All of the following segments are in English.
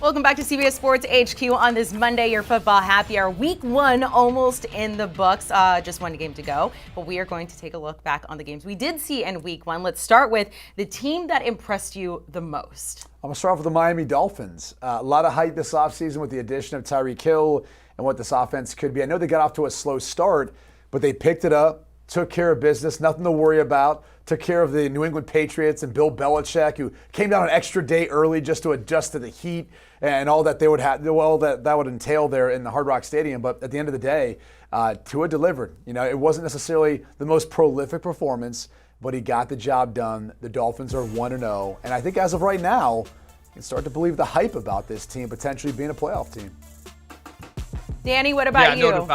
Welcome back to CBS Sports HQ on this Monday, your football happy hour. Week 1 almost in the books. Just one game to go. But we are going to take a look back on the games we did see in Week 1. Let's start with the team that impressed you the most. I'm going to start off with the Miami Dolphins. A lot of hype this offseason with the addition of Tyreek Hill and what this offense could be. I know they got off to a slow start, but they picked it up, took care of business, nothing to worry about. Took care of the New England Patriots and Bill Belichick, who came down an extra day early just to adjust to the heat and all that they would have, well, that would entail there in the Hard Rock Stadium. But at the end of the day, Tua delivered. You know, it wasn't necessarily the most prolific performance, but he got the job done. The Dolphins are 1-0, and I think as of right now, you can start to believe the hype about this team potentially being a playoff team. Danny, what about you?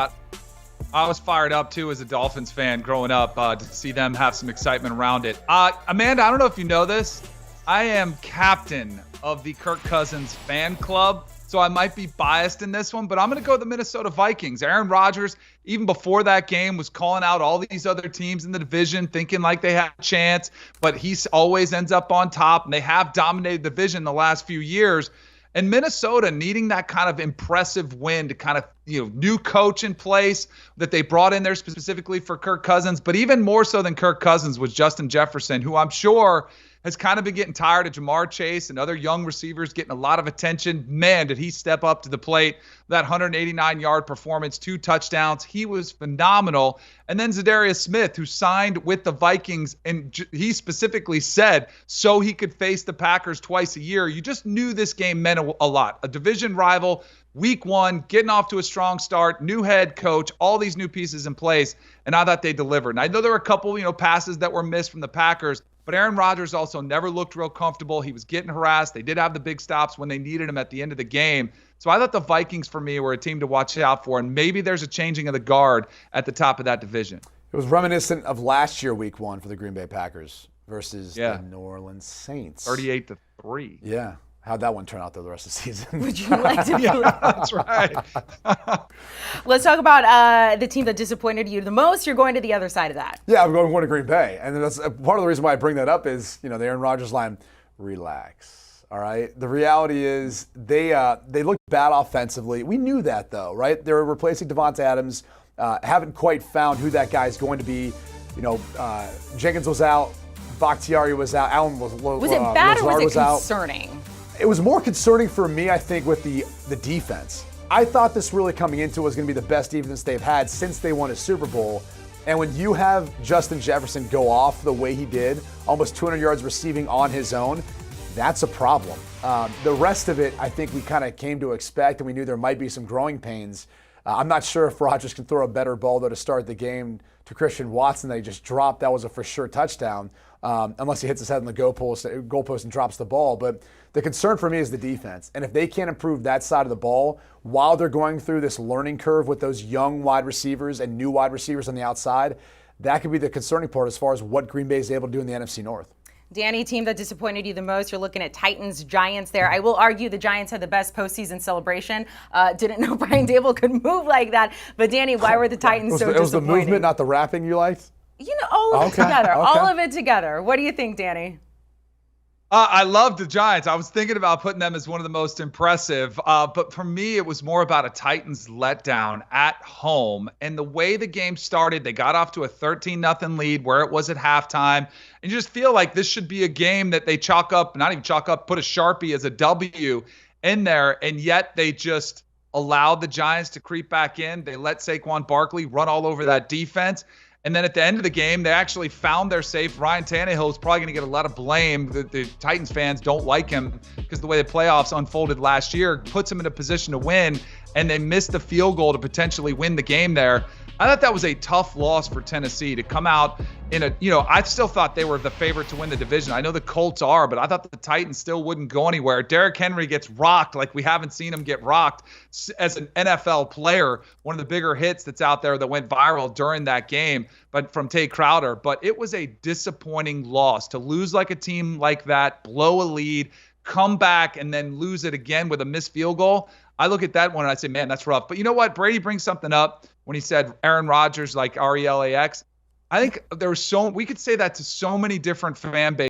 I was fired up, too, as a Dolphins fan growing up to see them have some excitement around it. Amanda, I don't know if you know this. I am captain of the Kirk Cousins fan club, so I might be biased in this one, but I'm going to go with the Minnesota Vikings. Aaron Rodgers, even before that game, was calling out all these other teams in the division, thinking like they had a chance, but he always ends up on top, and they have dominated the division the last few years. And Minnesota needing that kind of impressive win to kind of, new coach in place that they brought in there specifically for Kirk Cousins. But even more so than Kirk Cousins was Justin Jefferson, who I'm sure has kind of been getting tired of Jamar Chase and other young receivers getting a lot of attention. Man, did he step up to the plate. That 189-yard performance, 2 touchdowns. He was phenomenal. And then Zadarius Smith, who signed with the Vikings, and he specifically said so he could face the Packers twice a year. You just knew this game meant a lot. A division rival, Week 1, getting off to a strong start, new head coach, all these new pieces in place, and I thought they delivered. And I know there were a couple, passes that were missed from the Packers, but Aaron Rodgers also never looked real comfortable. He was getting harassed. They did have the big stops when they needed him at the end of the game. So I thought the Vikings, for me, were a team to watch out for, and maybe there's a changing of the guard at the top of that division. It was reminiscent of last year, Week 1, for the Green Bay Packers versus the New Orleans Saints. 38-3. Yeah. How'd that one turn out, though, the rest of the season? Would you like to be That's right. Let's talk about the team that disappointed you the most. You're going to the other side of that. Yeah, I'm going to Green Bay. And that's part of the reason why I bring that up is, the Aaron Rodgers line, relax, all right? The reality is they looked bad offensively. We knew that, though, right? They were replacing Devonta Adams, haven't quite found who that guy is going to be. Jenkins was out. Bakhtiari was out. Allen was it bad Lazard or was it out. concerning? It was more concerning for me, I think, with the defense. I thought this really coming into was going to be the best defense they've had since they won a Super Bowl. And when you have Justin Jefferson go off the way he did, almost 200 yards receiving on his own, that's a problem. The rest of it, I think we kind of came to expect, and we knew there might be some growing pains. I'm not sure if Rodgers can throw a better ball, though, to start the game to Christian Watson that he just dropped. That was a for sure touchdown, unless he hits his head on the goalpost and drops the ball. But the concern for me is the defense. And if they can't improve that side of the ball while they're going through this learning curve with those young wide receivers and new wide receivers on the outside, that could be the concerning part as far as what Green Bay is able to do in the NFC North. Danny, team that disappointed you the most, you're looking at Titans, Giants there. I will argue the Giants had the best postseason celebration. Didn't know Brian Dable could move like that. But Danny, why were the Titans so disappointing? It was the movement, not the rapping you liked? All of it together. All of it together. What do you think, Danny? I love the Giants. I was thinking about putting them as one of the most impressive. But for me, it was more about a Titans letdown at home. And the way the game started, they got off to a 13-0 lead where it was at halftime. And you just feel like this should be a game that they put a Sharpie as a W in there. And yet they just allowed the Giants to creep back in. They let Saquon Barkley run all over that defense. And then at the end of the game, they actually found their safe. Ryan Tannehill is probably going to get a lot of blame. The Titans fans don't like him because the way the playoffs unfolded last year puts him in a position to win, and they missed the field goal to potentially win the game there. I thought that was a tough loss for Tennessee to come out in I still thought they were the favorite to win the division. I know the Colts are, but I thought the Titans still wouldn't go anywhere. Derrick Henry gets rocked like we haven't seen him get rocked as an NFL player. One of the bigger hits that's out there that went viral during that game, but from Tate Crowder. But it was a disappointing loss to lose like a team like that, blow a lead, come back, and then lose it again with a missed field goal. I look at that one and I say, man, that's rough. But you know what? Brady brings something up when he said Aaron Rodgers like RELAX. I think we could say that to so many different fan bases.